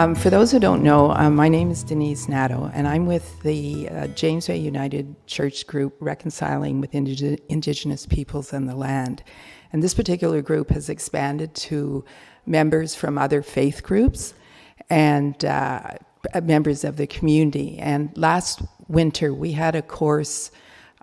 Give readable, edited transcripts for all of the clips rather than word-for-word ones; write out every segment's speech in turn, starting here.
For those who don't know, my name is Denise Nadeau, and I'm with the James Bay United Church group, Reconciling with Indigenous Peoples and the Land. And this particular group has expanded to members from other faith groups and members of the community. And last winter, we had a course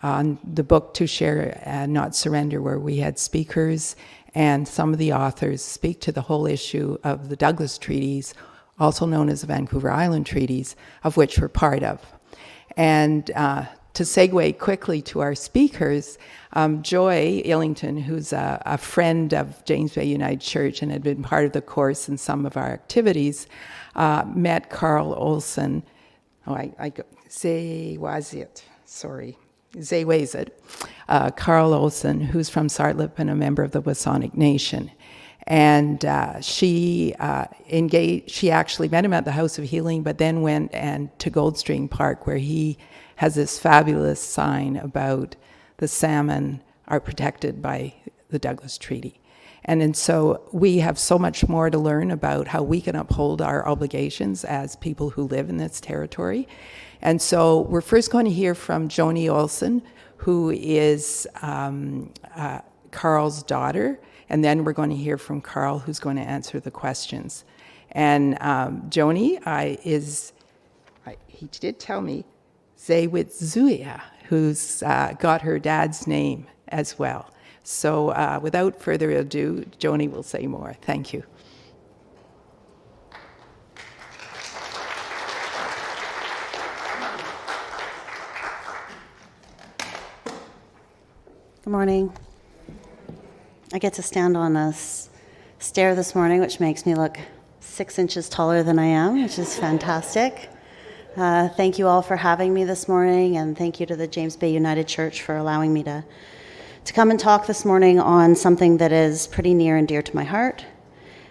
on the book To Share, Not Surrender, where we had speakers and some of the authors speak to the whole issue of the Douglas Treaties, also known as the Vancouver Island Treaties, of which we're part of. And to segue quickly to our speakers, Joy Illington, who's a friend of James Bay United Church and had been part of the course in some of our activities, met Carl Olsen, ZhenWIZUT, Carl Olsen, who's from Sartlip and a member of the WSÁNEĆ Nation. And she actually met him at the House of Healing, but then went to Goldstream Park, where he has this fabulous sign about the salmon are protected by the Douglas Treaty. And so we have so much more to learn about how we can uphold our obligations as people who live in this territory. And so we're first going to hear from Joni Olsen, who is Carl's daughter, and then we're going to hear from Carl, who's going to answer the questions. And Joni he did tell me, ZhenWIZUT, who's got her dad's name as well. So without further ado, Joni will say more. Thank you. Good morning. I get to stand on a stair this morning, which makes me look 6 inches taller than I am, which is fantastic. Thank you all for having me this morning, and thank you to the James Bay United Church for allowing me to come and talk this morning on something that is pretty near and dear to my heart,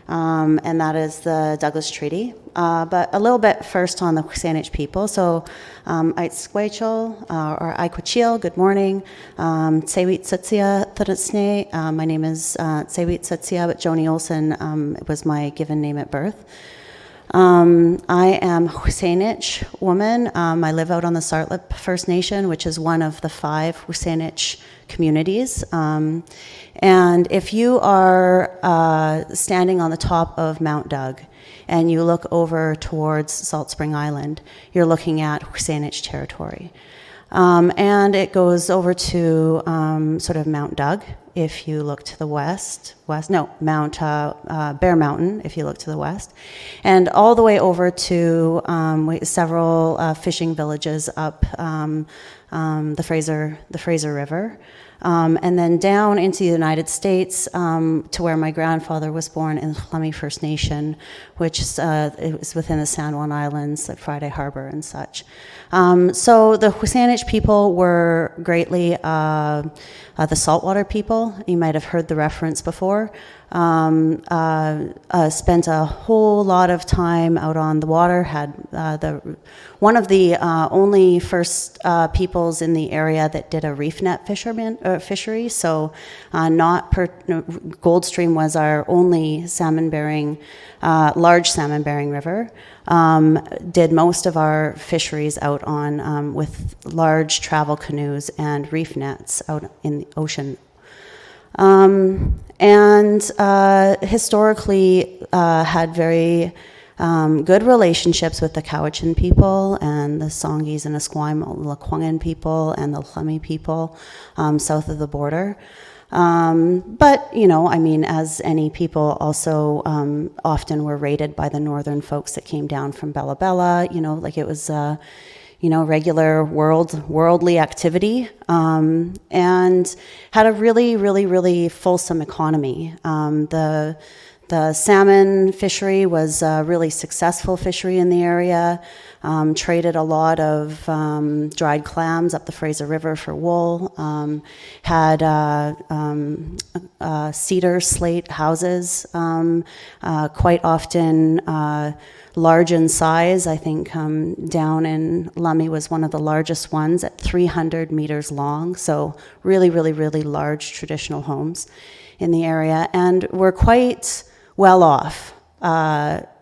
and that is the Douglas Treaty. But a little bit first on the ZhenWIZUT people. So, or Aikwachil, good morning. ZhenWIZUT, my name is ZhenWIZUT, but Joni Olsen was my given name at birth. I am ZhenWIZUT woman. I live out on the Sartlip First Nation, which is one of the 5 ZhenWIZUT communities. And if you are standing on the top of Mount Doug and you look over towards Salt Spring Island, you're looking at ZhenWIZUT territory. And it goes over to sort of Mount Doug, if you look to the Mount Bear Mountain, if you look to the west, and all the way over to several fishing villages up the Fraser River, and then down into the United States to where my grandfather was born in the Lummi First Nation, which it was within the San Juan Islands, like Friday Harbor and such. So the ZhenWIZUT people were greatly the saltwater people. You might have heard the reference before. Spent a whole lot of time out on the water, had one of the only first peoples in the area that did a reef net fishery. So Goldstream was our only large salmon-bearing river. Did most of our fisheries out on with large travel canoes and reef nets out in the ocean. And historically had very good relationships with the Cowichan people and the Songhees and Esquimalt people and the Lummi people south of the border. But, as any people also often were raided by the northern folks that came down from Bella Bella, it was, regular worldly activity, and had a really, really, really fulsome economy. The salmon fishery was a really successful fishery in the area. Traded a lot of dried clams up the Fraser River for wool. Had cedar slate houses, quite often large in size. I think down in Lummi was one of the largest ones at 300 meters long. So really, really, really large traditional homes in the area. And we're quite well off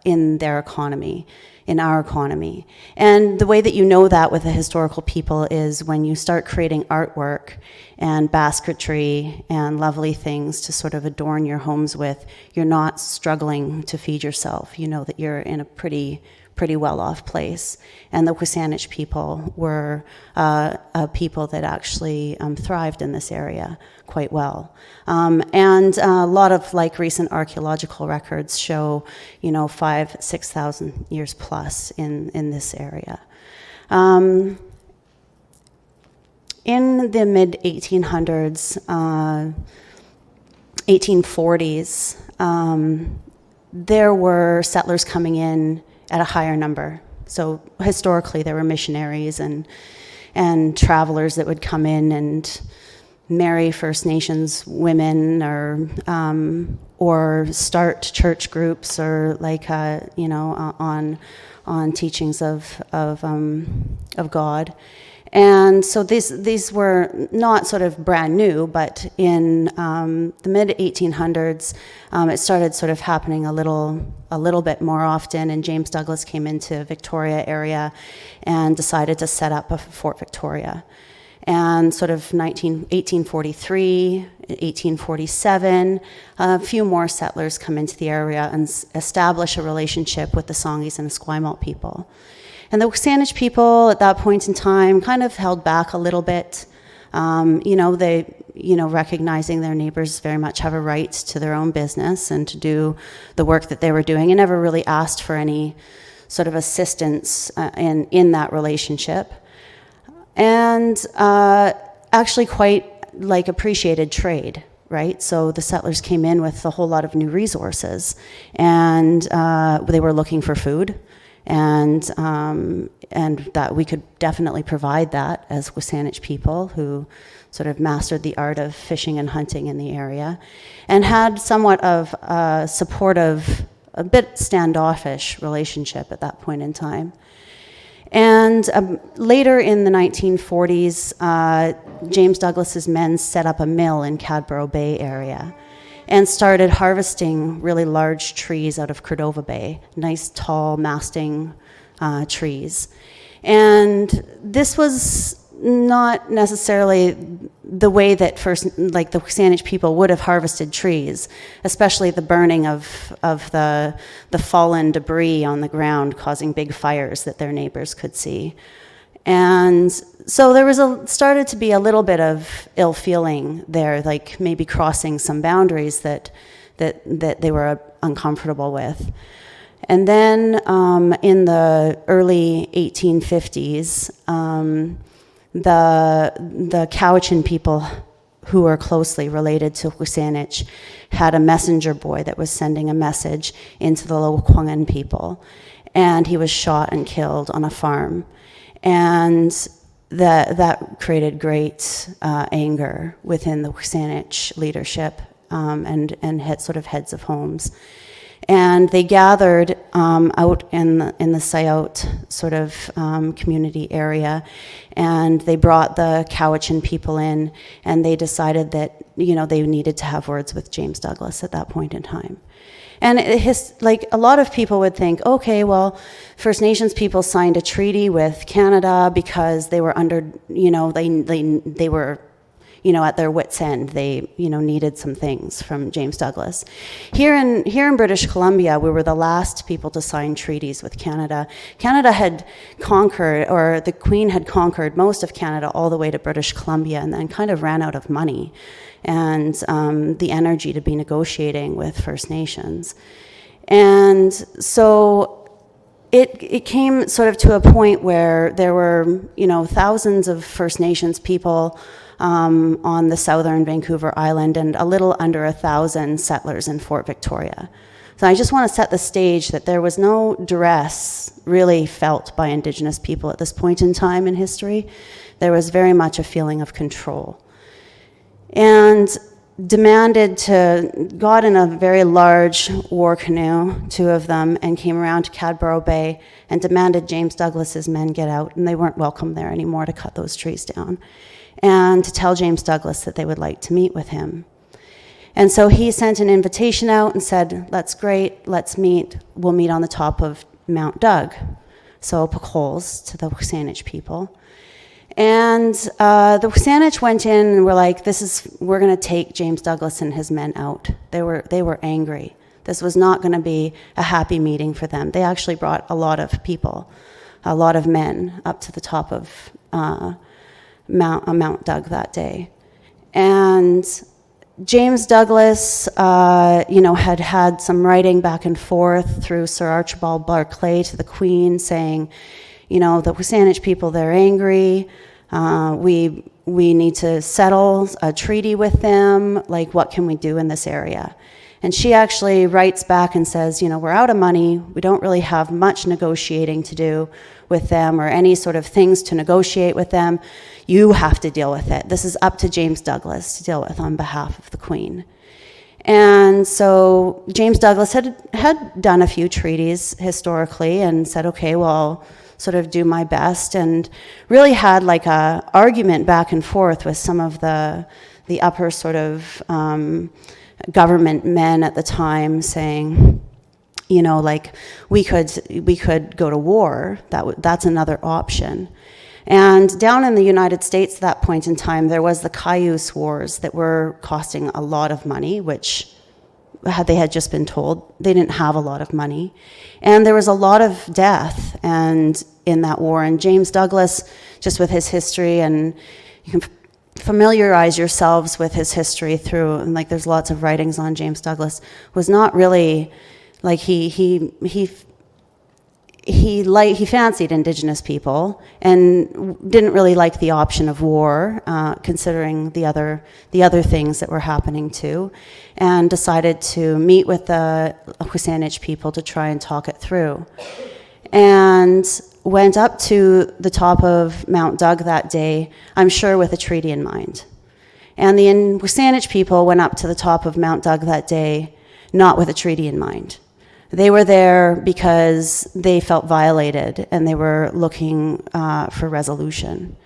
in their economy, in our economy. And the way that you know that with a historical people is when you start creating artwork and basketry and lovely things to sort of adorn your homes with, you're not struggling to feed yourself. You know that you're in a pretty well-off place. And the WSÁNEĆ people were a people that actually thrived in this area quite well. And a lot of recent archaeological records show, 5,000-6,000 years plus in this area. In the mid-1800s, 1840s, there were settlers coming in at a higher number. So historically, there were missionaries and travelers that would come in and marry First Nations women, or start church groups, or on teachings of God. And so these were not sort of brand new, but in the mid-1800s, it started sort of happening a little bit more often, and James Douglas came into Victoria area and decided to set up a Fort Victoria. And sort of 1843, 1847, a few more settlers come into the area and establish a relationship with the Songhees and Esquimalt people. And the WSÁNEĆ people at that point in time kind of held back a little bit. They, recognizing their neighbors very much have a right to their own business and to do the work that they were doing, and never really asked for any sort of assistance in that relationship. And actually quite appreciated trade, right? So the settlers came in with a whole lot of new resources, and they were looking for food. And that we could definitely provide that as WSÁNEĆ people who sort of mastered the art of fishing and hunting in the area, and had somewhat of a supportive, a bit standoffish relationship at that point in time. And later in the 1940s, James Douglas's men set up a mill in Cadboro Bay area and started harvesting really large trees out of Cordova Bay, nice tall masting trees. And this was not necessarily the way that the WSÁNEĆ people would have harvested trees, especially the burning of the fallen debris on the ground, causing big fires that their neighbors could see. And so there was started to be a little bit of ill feeling there, maybe crossing some boundaries that they were uncomfortable with. And then in the early 1850s, the Cowichan people, who are closely related to WSÁNEĆ, had a messenger boy that was sending a message into the Lekwungen people, and he was shot and killed on a farm. And that created great anger within the WSÁNEĆ leadership and heads of homes. And they gathered out in the Sayot sort of community area, and they brought the Cowichan people in, and they decided that they needed to have words with James Douglas at that point in time. And a lot of people would think, okay, well, First Nations people signed a treaty with Canada because they were under, they were, at their wits' end. They, needed some things from James Douglas. Here in British Columbia, we were the last people to sign treaties with Canada. Canada had conquered, or the Queen had conquered most of Canada all the way to British Columbia, and then kind of ran out of money and the energy to be negotiating with First Nations. And so it came sort of to a point where there were, thousands of First Nations people on the southern Vancouver Island, and a little under 1,000 settlers in Fort Victoria. So I just want to set the stage that there was no duress really felt by Indigenous people at this point in time in history. There was very much a feeling of control. And got in a very large war canoe, 2 of them, and came around to Cadboro Bay and demanded James Douglas's men get out, and they weren't welcome there anymore to cut those trees down, and to tell James Douglas that they would like to meet with him. And so he sent an invitation out and said, that's great, let's meet. We'll meet on the top of Mount Doug. So Pakols to the WSÁNEĆ people. And the WSÁNEĆ went in and were like, we're going to take James Douglas and his men out. They were angry. This was not going to be a happy meeting for them. They actually brought a lot of people, a lot of men up to the top of Mount Doug that day. And James Douglas, had had some writing back and forth through Sir Archibald Barclay to the Queen saying, the WSÁNEĆ people, they're angry. We need to settle a treaty with them. Like, what can we do in this area? And she actually writes back and says, we're out of money. We don't really have much negotiating to do with them or any sort of things to negotiate with them. You have to deal with it. This is up to James Douglas to deal with on behalf of the Queen. And so James Douglas had done a few treaties historically and said, okay, well, I'll sort of do my best, and really had like a argument back and forth with some of the upper sort of government men at the time, saying, we could go to war. That's another option. And down in the United States at that point in time, there was the Cayuse Wars that were costing a lot of money, which they had just been told they didn't have a lot of money. And there was a lot of death and in that war. And James Douglas, just with his history, and you can familiarize yourselves with his history through, and like there's lots of writings on James Douglas, was not really, like he fancied Indigenous people and didn't really like the option of war, considering the other things that were happening too, and decided to meet with the WSÁNEĆ people to try and talk it through. And went up to the top of Mount Doug that day, I'm sure with a treaty in mind. And the WSÁNEĆ people went up to the top of Mount Doug that day, not with a treaty in mind. They were there because they felt violated and they were looking for resolution.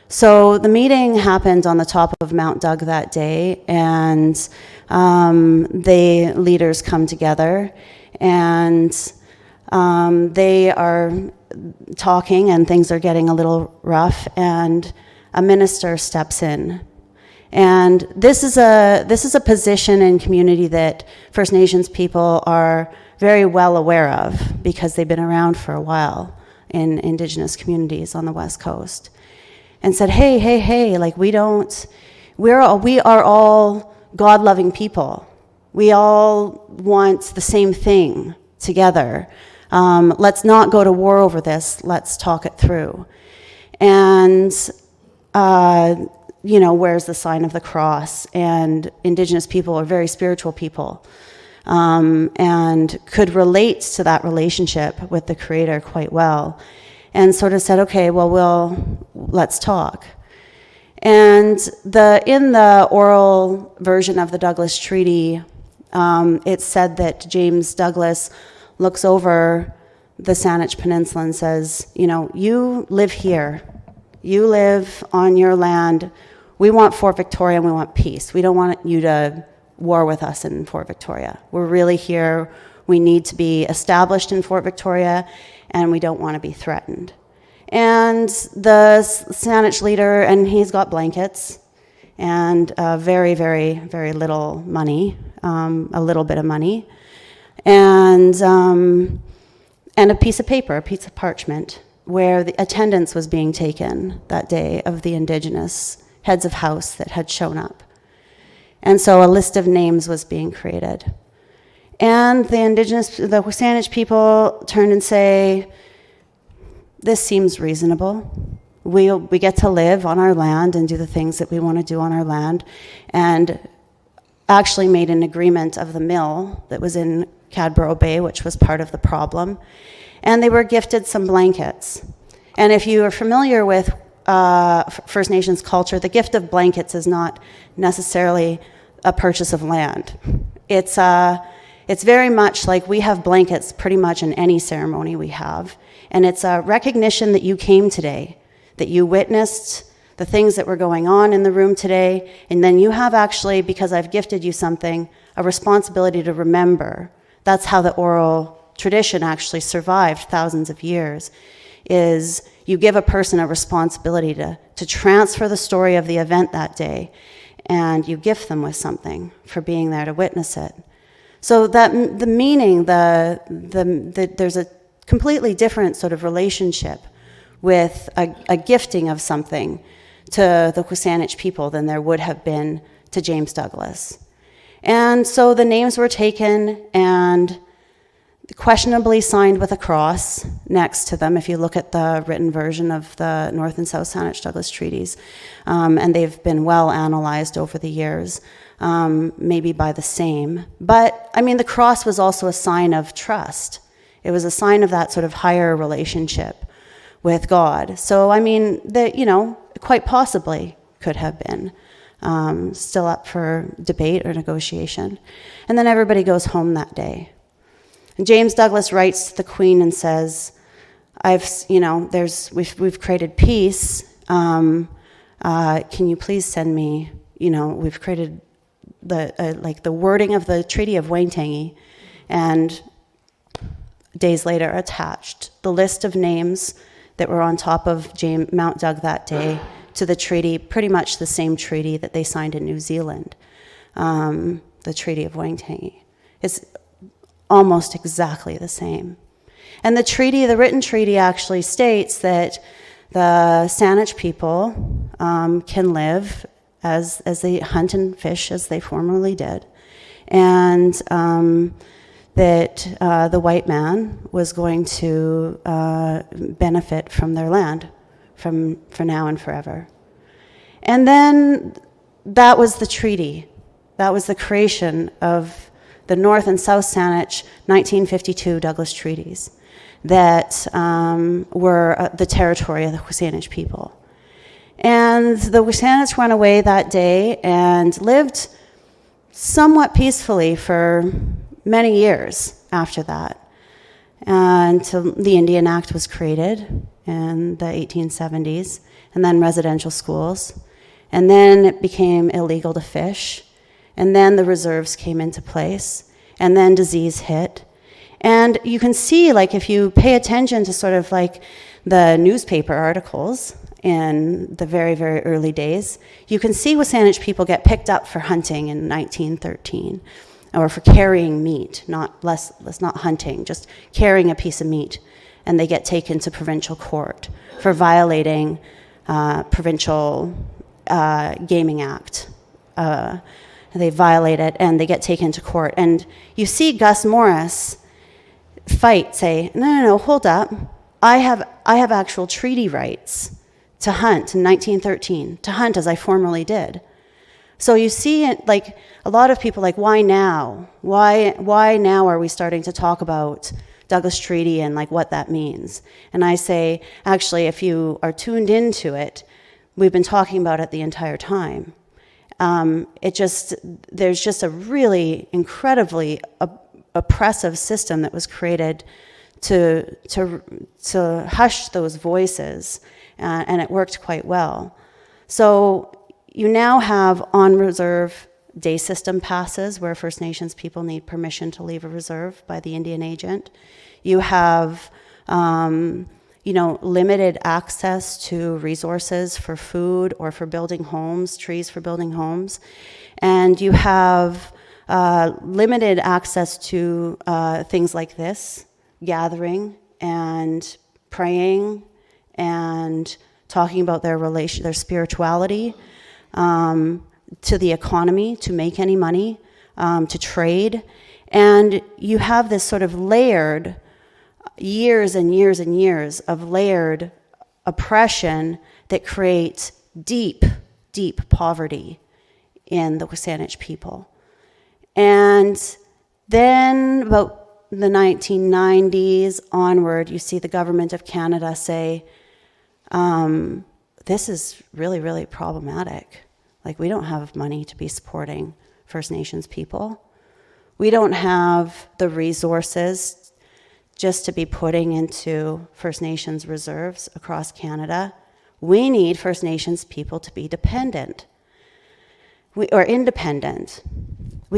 So the meeting happened on the top of Mount Doug that day, and the leaders come together, and they are talking, and things are getting a little rough, and a minister steps in. And this is a position and community that First Nations people are very well aware of, because they've been around for a while in Indigenous communities on the West Coast, and said, hey, like we are all God-loving people. We all want the same thing together. Let's not go to war over this. Let's talk it through. And, where's the sign of the cross? And Indigenous people are very spiritual people, and could relate to that relationship with the Creator quite well, and sort of said, okay, let's talk. And in the oral version of the Douglas Treaty, it said that James Douglas looks over the Saanich Peninsula and says, you live here. You live on your land. We want Fort Victoria and we want peace. We don't want you to war with us in Fort Victoria. We're really here. We need to be established in Fort Victoria, and we don't want to be threatened. And the Saanich leader, and he's got blankets and very, very, very little money, a little bit of money, and a piece of paper, a piece of parchment, where the attendance was being taken that day of the Indigenous heads of house that had shown up. And so a list of names was being created. And the WSÁNEĆ people turn and say, this seems reasonable. We get to live on our land and do the things that we want to do on our land, and actually made an agreement of the mill that was in Cadborough Bay, which was part of the problem. And they were gifted some blankets. And if you are familiar with First Nations culture, the gift of blankets is not necessarily a purchase of land. It's very much like we have blankets pretty much in any ceremony we have. And it's a recognition that you came today, that you witnessed the things that were going on in the room today, and then you have actually, because I've gifted you something, a responsibility to remember. That's how the oral tradition actually survived thousands of years, is you give a person a responsibility to transfer the story of the event that day, and you gift them with something for being there to witness it. So that the meaning, there's a completely different sort of relationship with a gifting of something to the WSÁNEĆ people than there would have been to James Douglas. And so the names were taken and questionably signed with a cross next to them, if you look at the written version of the North and South Saanich Douglas treaties. And they've been well analyzed over the years, maybe by the same. But, I mean, the cross was also a sign of trust. It was a sign of that sort of higher relationship with God. So, I mean, quite possibly could have been still up for debate or negotiation. And then everybody goes home that day. And James Douglas writes to the Queen and says, we've created peace. Can you please send me, we've created the wording of the Treaty of Waitangi, and days later attached the list of names that were on top of Mount Doug that day to the treaty, pretty much the same treaty that they signed in New Zealand, the Treaty of Waitangi. It's almost exactly the same. And the written treaty actually states that the Saanich people can live as they hunt and fish as they formerly did, and that the white man was going to benefit from their land for now and forever. And then that was the treaty. That was the creation of the North and South Saanich 1952 Douglas treaties that were the territory of the WSÁNEĆ people. And the WSÁNEĆ went away that day and lived somewhat peacefully for many years after that, until the Indian Act was created in the 1870s, and then residential schools, and then it became illegal to fish, and then the reserves came into place, and then disease hit. And you can see, if you pay attention to sort of the newspaper articles in the very, very early days, you can see WSÁNEĆ people get picked up for hunting in 1913, or for carrying meat, not hunting, just carrying a piece of meat, and they get taken to provincial court for violating provincial gaming act. They violate it, and they get taken to court. And you see Gus Morris say, no, hold up. I have actual treaty rights to hunt in 1913, to hunt as I formerly did. So you see it, a lot of people why now? Why now are we starting to talk about Douglas Treaty and what that means? And I say, actually, if you are tuned into it, we've been talking about it the entire time. There's just a really incredibly oppressive system that was created to hush those voices, and it worked quite well. So you now have on-reserve day system passes where First Nations people need permission to leave a reserve by the Indian agent. You have limited access to resources for food or for building homes, trees for building homes. And you have limited access to things like this, gathering and praying and talking about their spirituality, to the economy, to make any money, to trade. And you have this sort of layered years and years and years of layered oppression that creates deep, deep poverty in the WSÁNEĆ people. And then about the 1990s onward, you see the government of Canada say, this is really, really problematic. We don't have money to be supporting First Nations people. We don't have the resources just to be putting into First Nations reserves across Canada We need First Nations people to be independent. We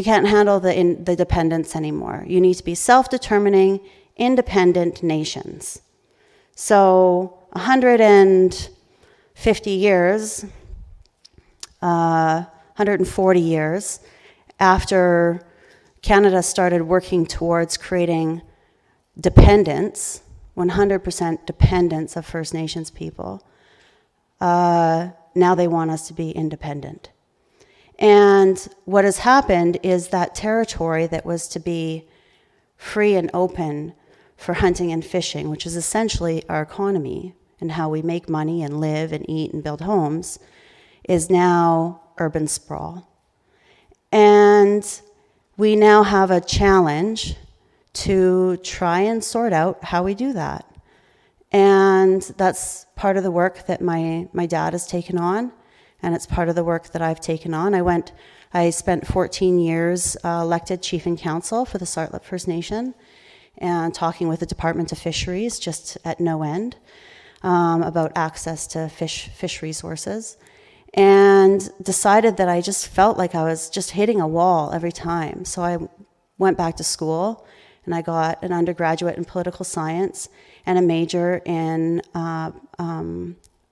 can't handle the dependence anymore. You need to be self-determining, independent nations. So 150 years, 140 years after Canada started working towards creating dependence, 100% dependence of First Nations people, now they want us to be independent. And what has happened is that territory that was to be free and open for hunting and fishing, which is essentially our economy and how we make money and live and eat and build homes, is now urban sprawl. And we now have a challenge to try and sort out how we do that. And that's part of the work that my dad has taken on, and it's part of the work that I've taken on. I spent 14 years elected chief and council for the SARTLIP First Nation, and talking with the Department of Fisheries just at no end about access to fish resources, and decided that I just felt like I was just hitting a wall every time. So I went back to school, and I got an undergraduate in political science and a major in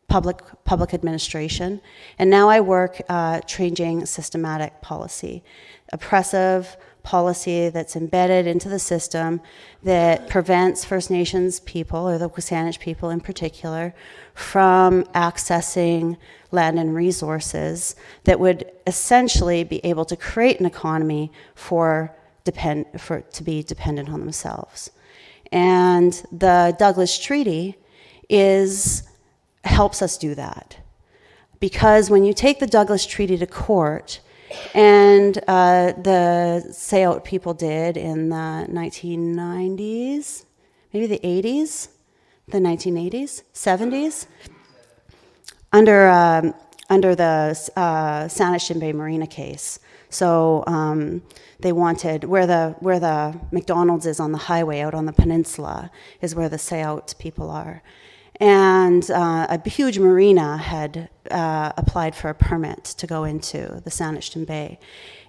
public administration. And now I work changing systematic policy, oppressive policy that's embedded into the system that prevents First Nations people, or the WSÁNEĆ people in particular, from accessing land and resources that would essentially be able to create an economy to be dependent on themselves. And the Douglas Treaty helps us do that. Because when you take the Douglas Treaty to court, and the SELE people did in the 1990s, maybe the 80s, the 1980s, 70s, under the Saanich Marina case. So they wanted, where the McDonald's is on the highway out on the peninsula is where the SELE people are. And a huge marina had applied for a permit to go into the Saanich Bay.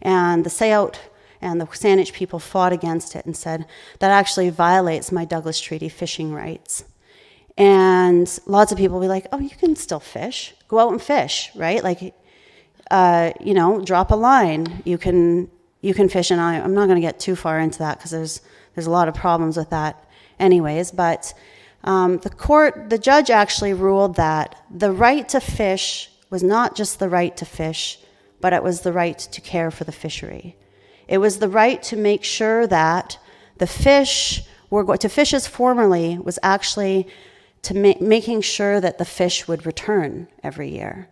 And the SELE and the WSÁNEĆ people fought against it and said, that actually violates my Douglas Treaty fishing rights. And lots of people will be like, oh, you can still fish. Go out and fish, right? Like, drop a line. You can fish, and I'm not going to get too far into that because there's a lot of problems with that anyways, but the judge actually ruled that the right to fish was not just the right to fish, but it was the right to care for the fishery. It was the right to make sure that to fish as formerly was actually to making sure that the fish would return every year.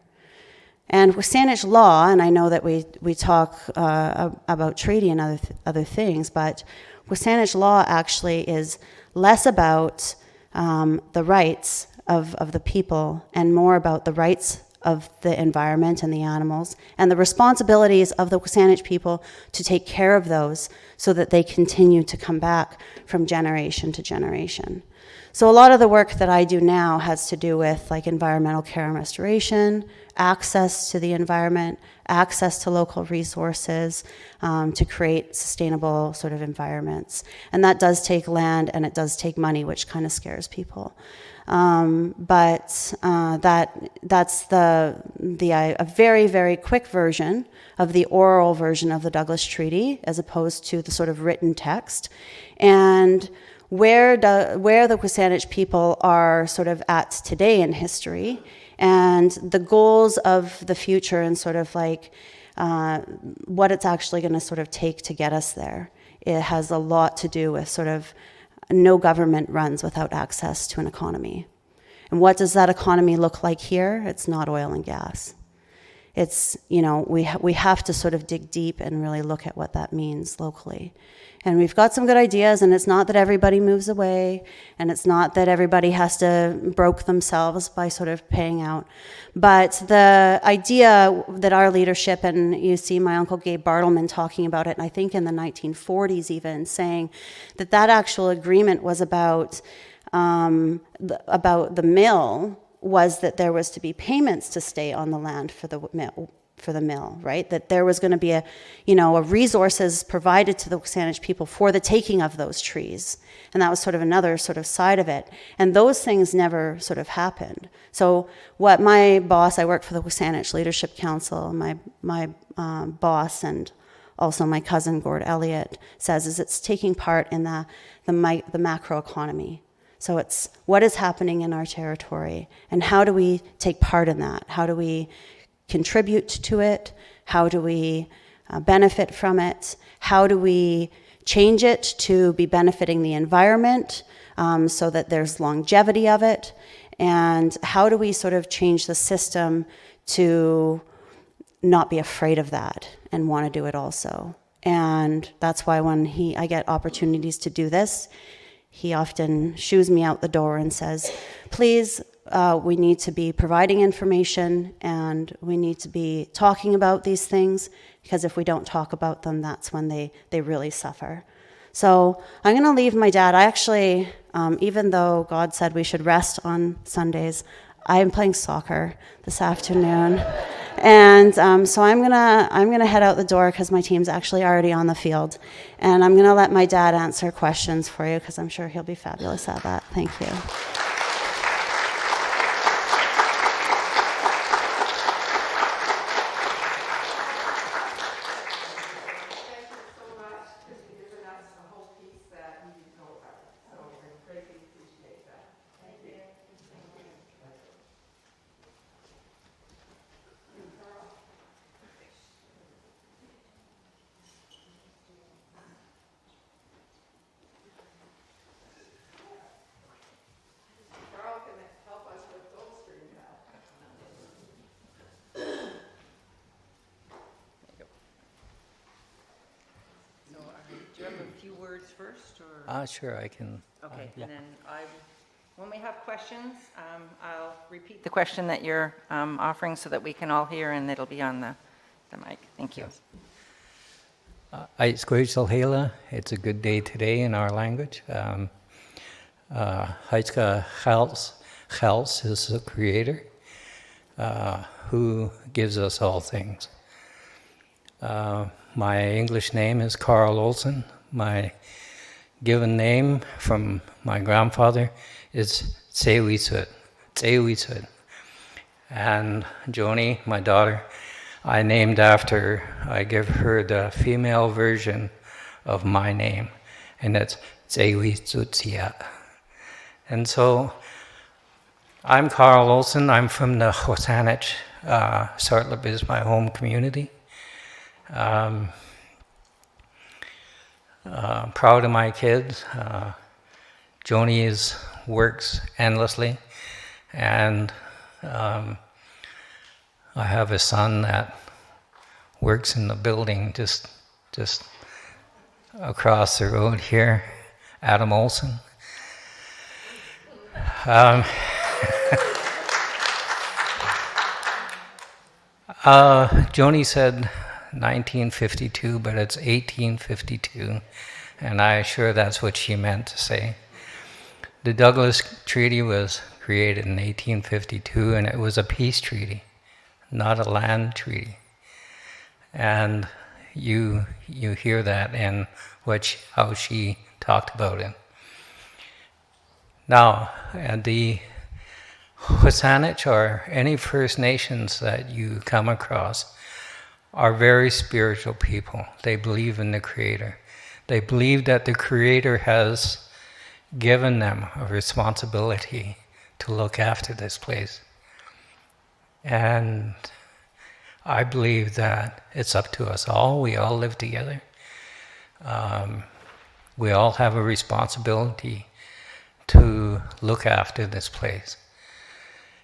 And WSÁNEĆ law, and I know that we talk about treaty and other things, but WSÁNEĆ law actually is less about the rights of the people and more about the rights of the environment and the animals and the responsibilities of the WSÁNEĆ people to take care of those so that they continue to come back from generation to generation. So a lot of the work that I do now has to do with like environmental care and restoration, access to the environment, access to local resources to create sustainable sort of environments. And that does take land and it does take money, which kind of scares people. That's a very, very quick version of the oral version of the Douglas Treaty as opposed to the sort of written text. And where the WSÁNEĆ people are sort of at today in history and the goals of the future and sort of like what it's actually going to sort of take to get us there. It has a lot to do with sort of no government runs without access to an economy. And what does that economy look like here? It's not oil and gas. It's, we have to sort of dig deep and really look at what that means locally. And we've got some good ideas, and it's not that everybody moves away, and it's not that everybody has to broke themselves by sort of paying out. But the idea that our leadership, and you see my Uncle Gabe Bartleman talking about it, and I think in the 1940s even, saying that actual agreement was about the mill was that there was to be payments to stay on the land for the mill, right? That there was going to be a resources provided to the WSÁNEĆ people for the taking of those trees. And that was sort of another sort of side of it. And those things never sort of happened. So what my boss, I work for the WSÁNEĆ Leadership Council, my boss and also my cousin Gord Elliott says is it's taking part in the macro economy. So it's what is happening in our territory and how do we take part in that? How do we contribute to it? How do we benefit from it? How do we change it to be benefiting the environment so that there's longevity of it? And how do we sort of change the system to not be afraid of that and want to do it also? And that's why when I get opportunities to do this, he often shoos me out the door and says, please, we need to be providing information and we need to be talking about these things, because if we don't talk about them, that's when they really suffer. So I'm going to leave my dad. I actually, even though God said we should rest on Sundays, I am playing soccer this afternoon. And so I'm gonna head out the door because my team's actually already on the field. And I'm gonna let my dad answer questions for you because I'm sure he'll be fabulous at that. Thank you. Do you have a few words first, or? Sure, I can. Okay, yeah. and then when we have questions, I'll repeat the question that you're offering so that we can all hear and it'll be on the mic. Thank you. Yes. Zhmen, it's a good day today in our language. Heitske Gels is the creator who gives us all things. My English name is Carl Olsen. My given name from my grandfather is ZhenWIZUT. And Joni, my daughter, I named after, I give her the female version of my name, and it's ZhenWIZUT. And so, I'm Carl Olsen. I'm from the WSÁNEĆ. SELE is my home community. Proud of my kids. Joni works endlessly, and I have a son that works in the building just across the road here, Adam Olsen. Joni said 1952, but it's 1852, and I'm sure that's what she meant to say. The Douglas Treaty was created in 1852, and it was a peace treaty, not a land treaty. And you hear that in how she talked about it. Now, the WSÁNEĆ or any First Nations that you come across are very spiritual people. They believe in the Creator. They believe that the Creator has given them a responsibility to look after this place. And I believe that it's up to us all. We all live together. We all have a responsibility to look after this place.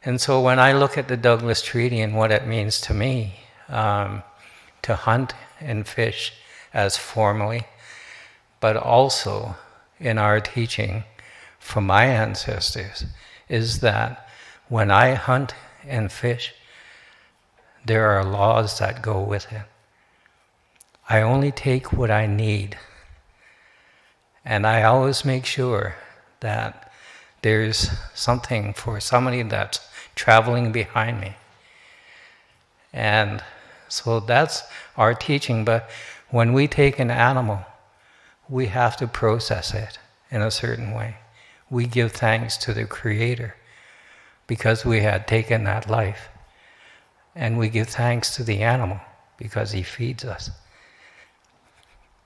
And so when I look at the Douglas Treaty and what it means to me, to hunt and fish as formally, but also in our teaching from my ancestors, is that when I hunt and fish, there are laws that go with it. I only take what I need, and I always make sure that there's something for somebody that's traveling behind me. And so that's our teaching. But when we take an animal, we have to process it in a certain way. We give thanks to the Creator because we had taken that life. And we give thanks to the animal because he feeds us.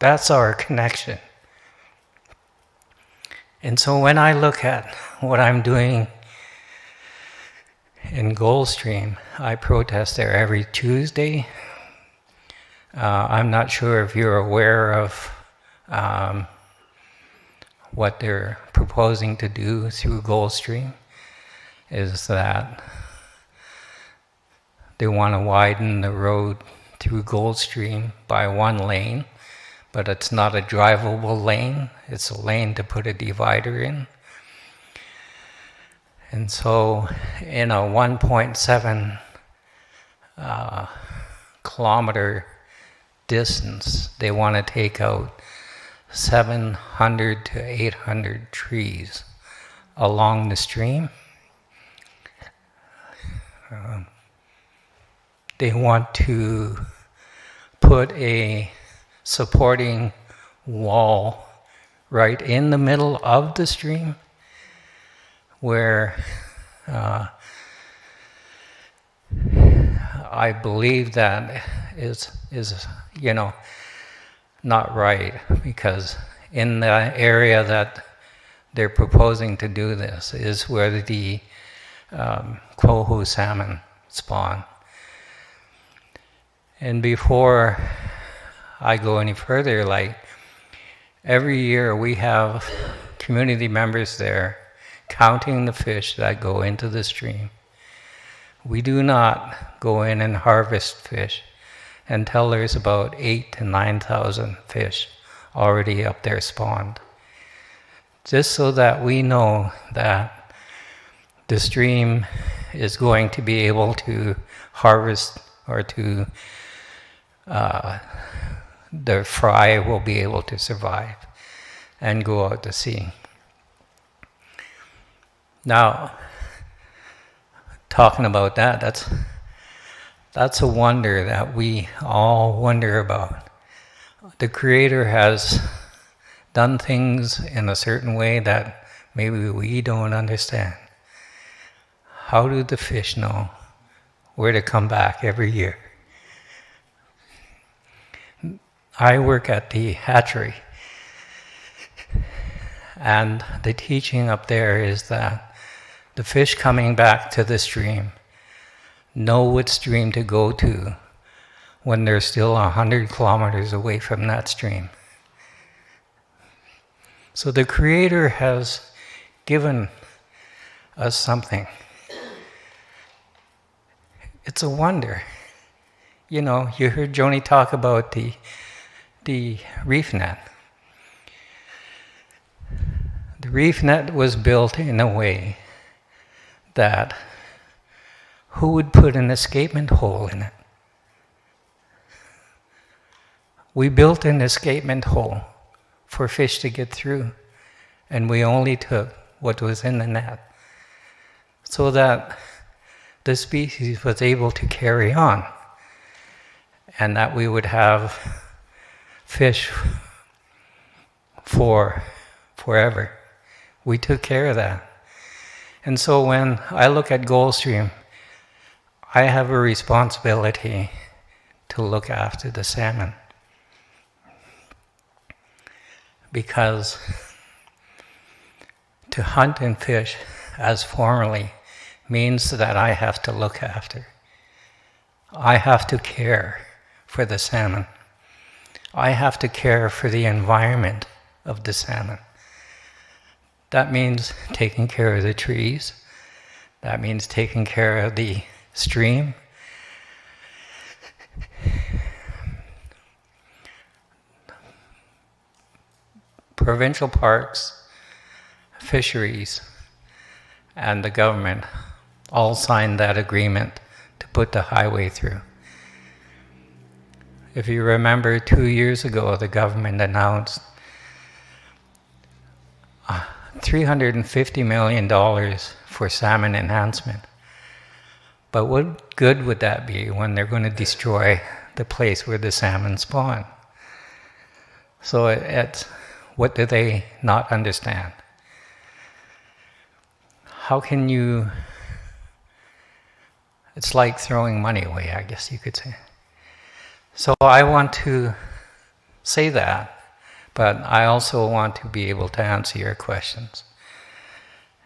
That's our connection. And so when I look at what I'm doing in Goldstream, I protest there every Tuesday. I'm not sure if you're aware of what they're proposing to do through Goldstream, is that they want to widen the road through Goldstream by 1 lane, but it's not a drivable lane. It's a lane to put a divider in. And so in a 1.7 kilometer distance, they want to take out 700 to 800 trees along the stream. They want to put a supporting wall right in the middle of the stream where I believe that is not right, because in the area that they're proposing to do this is where the coho salmon spawn. And before I go any further, like every year we have community members there counting the fish that go into the stream. We do not go in and harvest fish until there's about 8,000 to 9,000 fish already up there spawned. Just so that we know that the stream is going to be able to harvest, or to the fry will be able to survive and go out to sea. Now, talking about that, that's a wonder that we all wonder about. The Creator has done things in a certain way that maybe we don't understand. How do the fish know where to come back every year? I work at the hatchery, and the teaching up there is that the fish coming back to the stream know what stream to go to when they're still 100 kilometers away from that stream. So the Creator has given us something. It's a wonder. You know, you heard Joni talk about the reef net. The reef net was built in a way that who would put an escapement hole in it? We built an escapement hole for fish to get through, and we only took what was in the net so that the species was able to carry on, and that we would have fish for forever. We took care of that. And so when I look at Goldstream, I have a responsibility to look after the salmon. Because to hunt and fish as formerly means that I have to look after. I have to care for the salmon. I have to care for the environment of the salmon. That means taking care of the trees. That means taking care of the stream. Provincial parks, fisheries, and the government all signed that agreement to put the highway through. If you remember, 2 years ago, the government announced $350 million for salmon enhancement. But what good would that be when they're going to destroy the place where the salmon spawn? So what do they not understand? How can you... It's like throwing money away, I guess you could say. So I want to say that, but I also want to be able to answer your questions.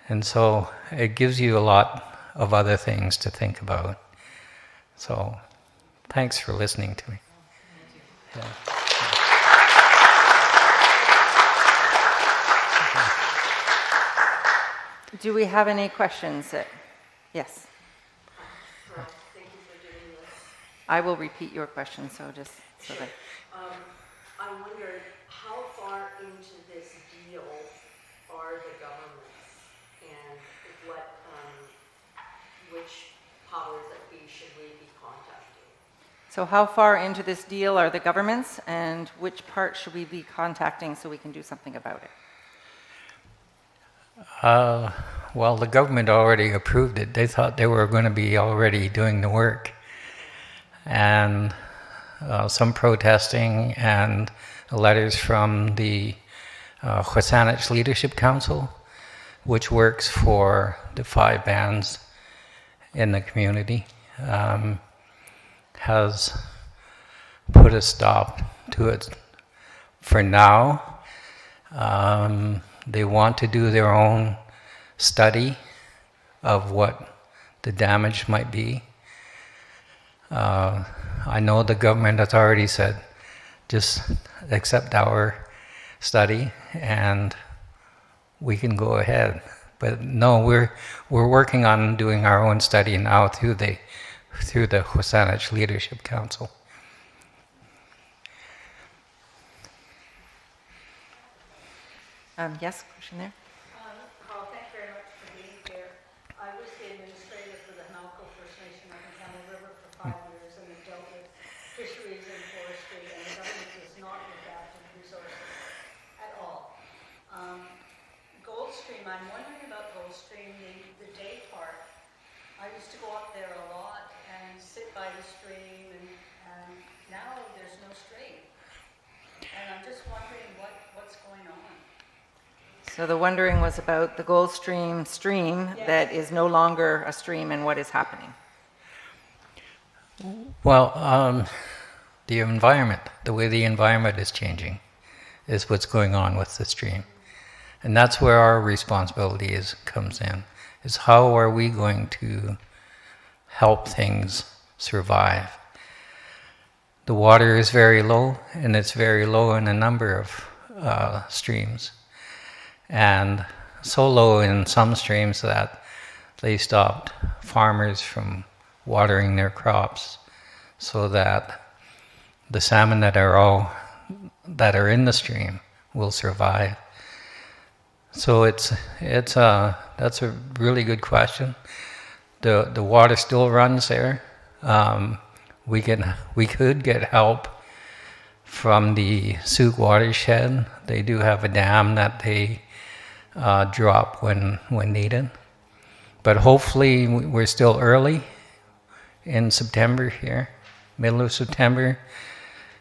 And so it gives you a lot of other things to think about. So thanks for listening to me. Yeah. Do we have any questions? Yes. Thank you for doing this. I will repeat your question, so just so that... I wondered how far into this deal are the governments, and which powers that be should we be contacting? So how far into this deal are the governments, and which part should we be contacting so we can do something about it? Well, the government already approved it. They thought they were going to be already doing the work. And some protesting and letters from the ZHWIZUT Leadership Council, which works for the 5 bands in the community, has put a stop to it for now. They want to do their own study of what the damage might be. I know the government has already said, just accept our study and we can go ahead. But no, we're working on doing our own study now through the ZHWIZUT Leadership Council. Yes, question there? Carl, thank you very much for being here. I was the administrator for the Hanalco First Nation on the Canada River for 5 years, and we dealt with fisheries and forestry, and the government does not look after resources at all. Goldstream, I'm wondering about Goldstream, the day park. I used to go up there a lot and sit by the stream, and now there's no stream. And I'm just wondering what's going on. So the wondering was about the Goldstream stream that is no longer a stream and what is happening. Well, the environment, the way the environment is changing is what's going on with the stream. And that's where our responsibility comes in, is how are we going to help things survive? The water is very low, and it's very low in a number of streams. And so low in some streams that they stopped farmers from watering their crops so that the salmon that are in the stream will survive. So that's a really good question. The water still runs there. We could get help from the Souk watershed. They do have a dam that they drop when needed. But hopefully we're still early in September here, middle of September,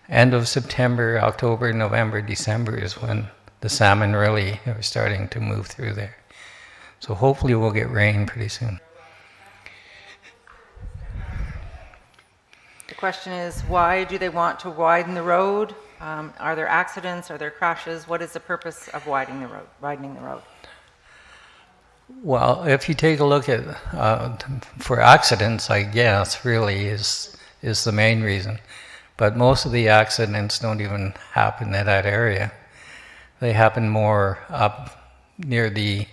end of September, October, November, December is when the salmon really are starting to move through there. So hopefully we'll get rain pretty soon. The question is, why do they want to widen the road? Are there accidents? Are there crashes? What is the purpose of widening the road? Well, if you take a look at, for accidents, I guess, really is the main reason. But most of the accidents don't even happen in that area. They happen more up near the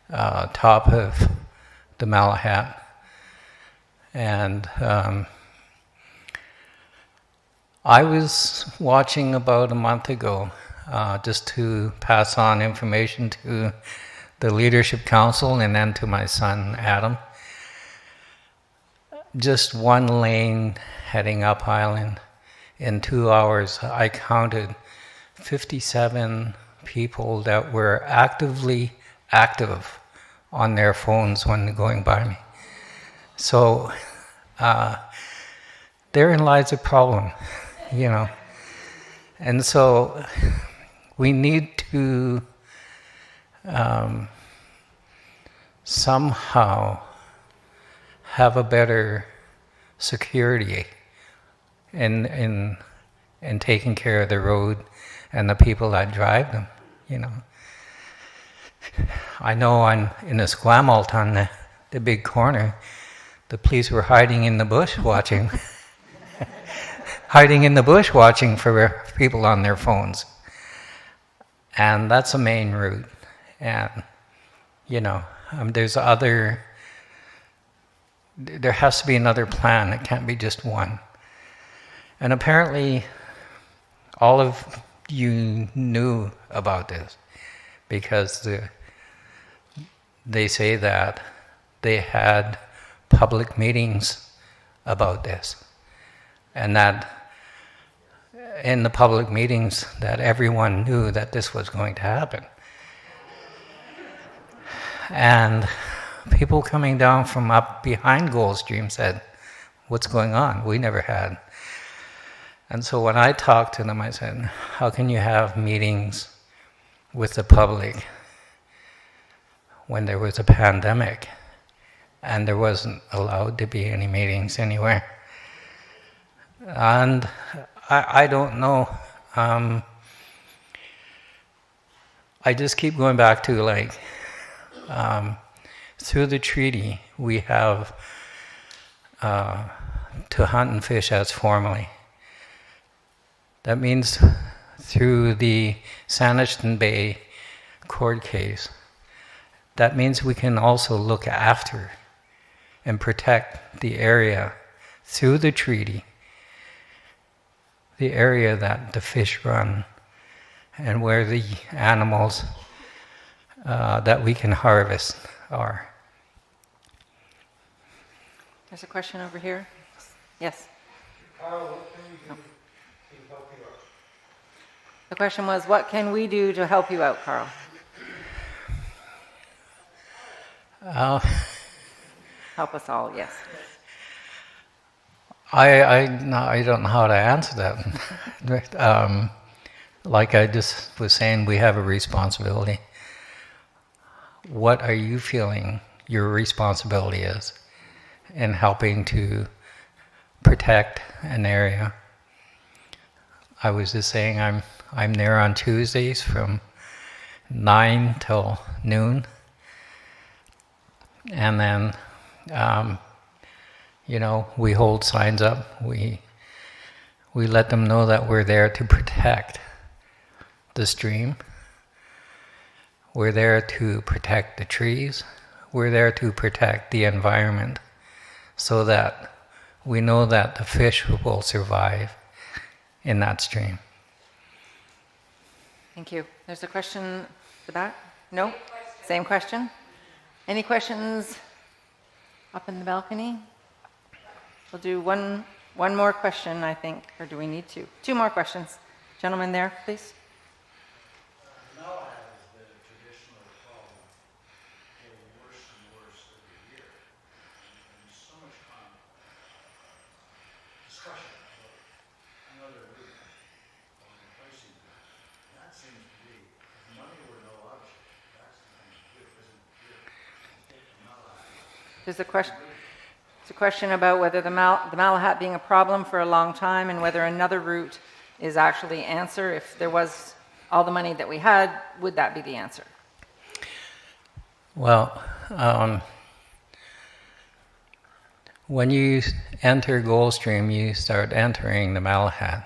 top of the Malahat. And I was watching about a month ago, just to pass on information to the Leadership Council and then to my son, Adam. Just one lane heading up Highland. In 2 hours, I counted 57 people that were actively active on their phones when going by me. So therein lies a problem, you know. And so we need to somehow have a better security in taking care of the road and the people that drive them, you know. I know in Esquimalt on the big corner, the police were hiding in the bush watching, hiding in the bush watching for people on their phones. And that's a main route. And, you know, there has to be another plan. It can't be just one. And apparently, all of you knew about this because they say that they had public meetings about this, and that in the public meetings that everyone knew that this was going to happen. And people coming down from up behind Goldstream said, "What's going on? We never had." And so when I talked to them, I said, "How can you have meetings with the public when there was a pandemic and there wasn't allowed to be any meetings anywhere?" And I don't know. I just keep going back to, like, through the treaty, we have to hunt and fish as formerly. That means through the Sanishton Bay court case, that means we can also look after and protect the area through the treaty, the area that the fish run and where the animals that we can harvest are. There's a question over here. Yes. Carl, what can we do to help you out? The question was, what can we do to help you out, Carl? Help us all, yes. I don't know how to answer that. Like I just was saying, we have a responsibility. What are you feeling your responsibility is in helping to protect an area? I was just saying I'm there on Tuesdays from 9 till noon, and then you know, we hold signs up. We let them know that we're there to protect the stream. We're there to protect the trees. We're there to protect the environment so that we know that the fish will survive in that stream. Thank you. There's a question at the back? No? Same question? Any questions up in the balcony? We'll do one more question, I think, or do we need two? Two more questions. Gentleman there, please. Now has been a traditional problem getting worse and worse every year. And there's so much discussion about another route on replacing that. That seems to be, if money were no object, that's the thing to do, isn't it? There's a question. It's a question about whether the Malahat being a problem for a long time and whether another route is actually the answer. If there was all the money that we had, would that be the answer? Well, when you enter Goldstream, you start entering the Malahat.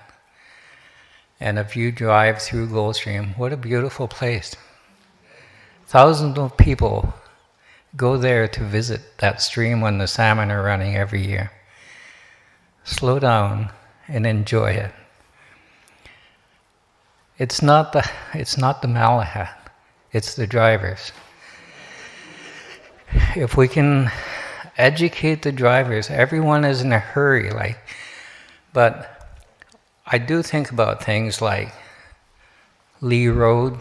And if you drive through Goldstream, what a beautiful place. Thousands of people go there to visit that stream when the salmon are running every year. Slow down and enjoy it. It's not the Malahat, it's the drivers. If we can educate the drivers, everyone is in a hurry, but I do think about things like Lee Road,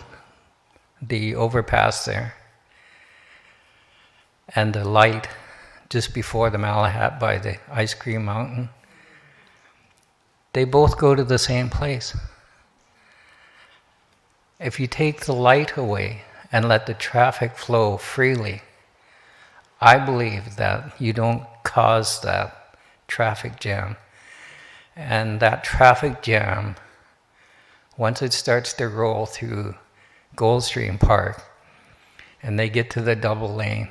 the overpass there. and the light just before the Malahat by the ice cream mountain, they both go to the same place. If you take the light away and let the traffic flow freely, I believe that you don't cause that traffic jam. And that traffic jam, once it starts to roll through Goldstream Park and they get to the double lane,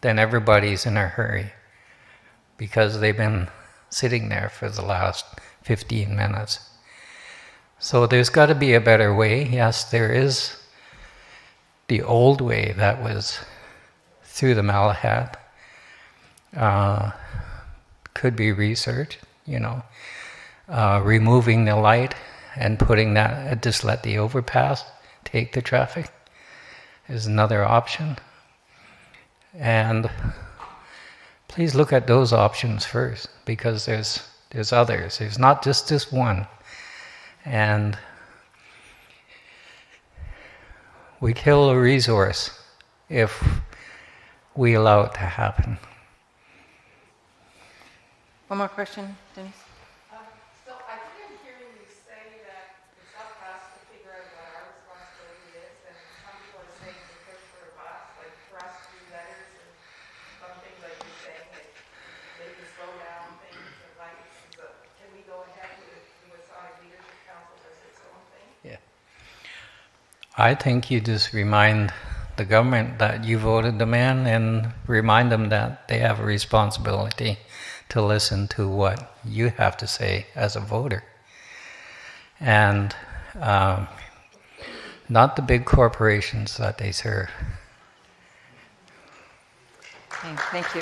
then everybody's in a hurry because they've been sitting there for the last 15 minutes. So there's got to be a better way. Yes, there is the old way that was through the Malahat. Could be researched, you know. Removing the light and putting that, just let the overpass take the traffic is another option. And please look at those options first, because there's others. There's not just this one. And we kill a resource if we allow it to happen. One more question, Denise? So I think I'm hearing you say that it's up to us to figure out what our responsibility is, and some people are saying to push for us, like for us to do letters and some things like you're saying, like maybe slow down things and lights. So can we go ahead with the Sonic Leadership Council as its own thing? Yeah. I think you just remind the government that you voted them in and remind them that they have a responsibility to listen to what you have to say as a voter. And not the big corporations that they serve. Okay, thank you.